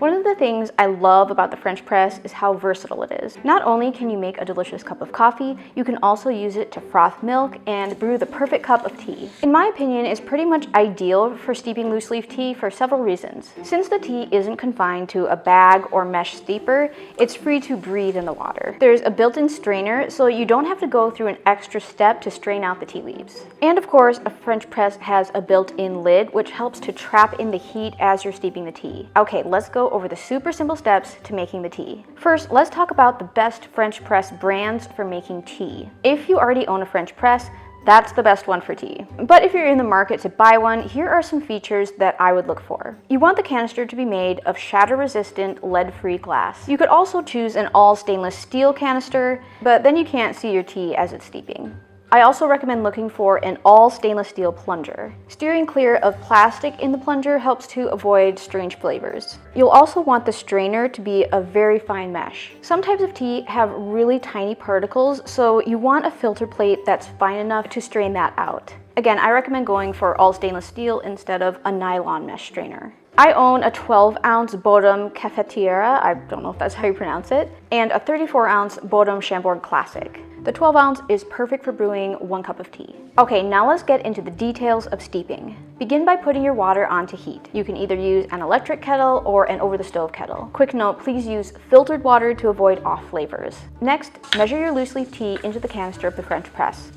One of the things I love about the French press is how versatile it is. Not only can you make a delicious cup of coffee, you can also use it to froth milk and brew the perfect cup of tea. In my opinion, it's pretty much ideal for steeping loose leaf tea for several reasons. Since the tea isn't confined to a bag or mesh steeper, it's free to breathe in the water. There's a built-in strainer, so you don't have to go through an extra step to strain out the tea leaves. And of course, a French press has a built-in lid, which helps to trap in the heat as you're steeping the tea. Okay, let's go over the super simple steps to making the tea. First, let's talk about the best French press brands for making tea. If you already own a French press, that's the best one for tea. But if you're in the market to buy one, here are some features that I would look for. You want the canister to be made of shatter-resistant, lead-free glass. You could also choose an all stainless steel canister, but then you can't see your tea as it's steeping. I also recommend looking for an all stainless steel plunger. Steering clear of plastic in the plunger helps to avoid strange flavors. You'll also want the strainer to be a very fine mesh. Some types of tea have really tiny particles, so you want a filter plate that's fine enough to strain that out. Again, I recommend going for all stainless steel instead of a nylon mesh strainer. I own a 12-ounce Bodum Cafetiera, I don't know if that's how you pronounce it, and a 34-ounce Bodum Chambord Classic. The 12-ounce is perfect for brewing 1 cup of tea. Okay, now let's get into the details of steeping. Begin by putting your water onto heat. You can either use an electric kettle or an over-the-stove kettle. Quick note, please use filtered water to avoid off flavors. Next, measure your loose leaf tea into the canister of the French press.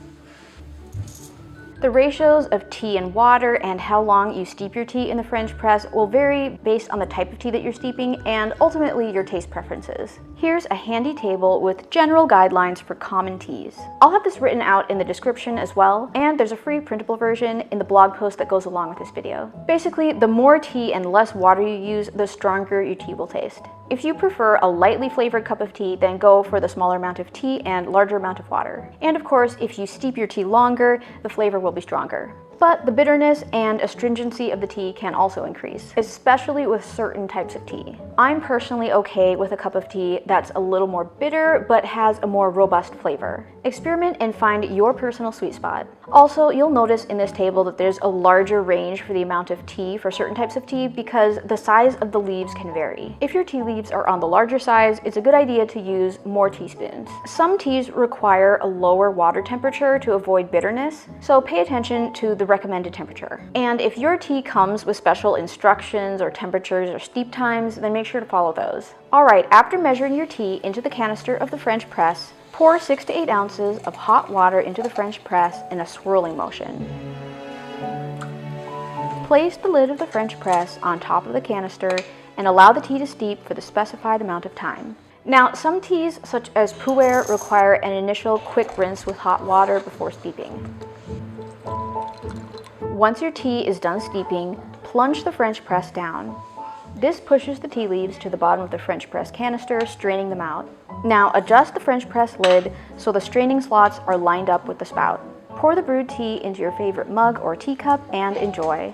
The ratios of tea and water and how long you steep your tea in the French press will vary based on the type of tea that you're steeping and ultimately your taste preferences. Here's a handy table with general guidelines for common teas. I'll have this written out in the description as well, and there's a free printable version in the blog post that goes along with this video. Basically, the more tea and less water you use, the stronger your tea will taste. If you prefer a lightly flavored cup of tea, then go for the smaller amount of tea and larger amount of water. And of course, if you steep your tea longer, the flavor will be stronger. But the bitterness and astringency of the tea can also increase, especially with certain types of tea. I'm personally okay with a cup of tea that's a little more bitter but has a more robust flavor. Experiment and find your personal sweet spot. Also, you'll notice in this table that there's a larger range for the amount of tea for certain types of tea because the size of the leaves can vary. If your tea leaves are on the larger size, it's a good idea to use more teaspoons. Some teas require a lower water temperature to avoid bitterness, so pay attention to the recommended temperature. And if your tea comes with special instructions or temperatures or steep times, then make sure to follow those. Alright, after measuring your tea into the canister of the French press, pour 6 to 8 ounces of hot water into the French press in a swirling motion. Place the lid of the French press on top of the canister and allow the tea to steep for the specified amount of time. Now, some teas, such as Pu-Ehr, require an initial quick rinse with hot water before steeping. Once your tea is done steeping, plunge the French press down. This pushes the tea leaves to the bottom of the French press canister, straining them out. Now adjust the French press lid so the straining slots are lined up with the spout. Pour the brewed tea into your favorite mug or teacup and enjoy.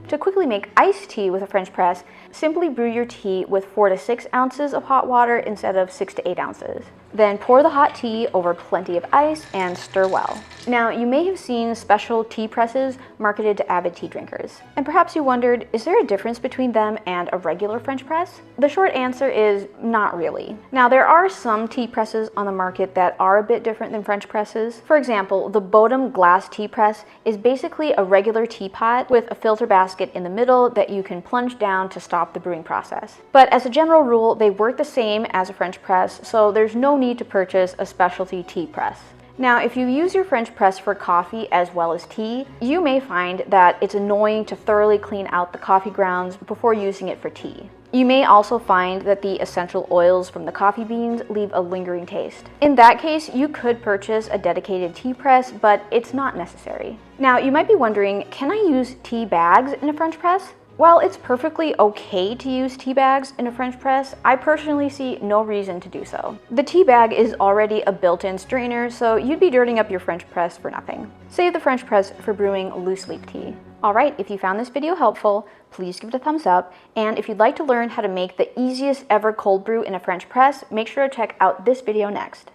To quickly make iced tea with a French press, simply brew your tea with 4 to 6 ounces of hot water instead of 6 to 8 ounces. Then pour the hot tea over plenty of ice and stir well. Now, you may have seen special tea presses marketed to avid tea drinkers. And perhaps you wondered, is there a difference between them and a regular French press? The short answer is not really. Now, there are some tea presses on the market that are a bit different than French presses. For example, the Bodum glass tea press is basically a regular teapot with a filter basket in the middle that you can plunge down to stop the brewing process. But as a general rule, they work the same as a French press, so there's no need to purchase a specialty tea press. Now, if you use your French press for coffee as well as tea, you may find that it's annoying to thoroughly clean out the coffee grounds before using it for tea. You may also find that the essential oils from the coffee beans leave a lingering taste. In that case, you could purchase a dedicated tea press, but it's not necessary. Now, you might be wondering, can I use tea bags in a French press? While it's perfectly okay to use tea bags in a French press, I personally see no reason to do so. The tea bag is already a built-in strainer, so you'd be dirtying up your French press for nothing. Save the French press for brewing loose leaf tea. Alright, if you found this video helpful, please give it a thumbs up, and if you'd like to learn how to make the easiest ever cold brew in a French press, make sure to check out this video next.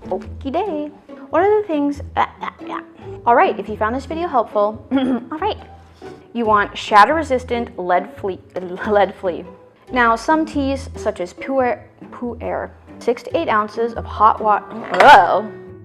Okie day. One of the things, Alright, if you found this video helpful, alright. You want shatter-resistant lead flea. Now, some teas, such as Pu'er, 6 to 8 ounces of hot water.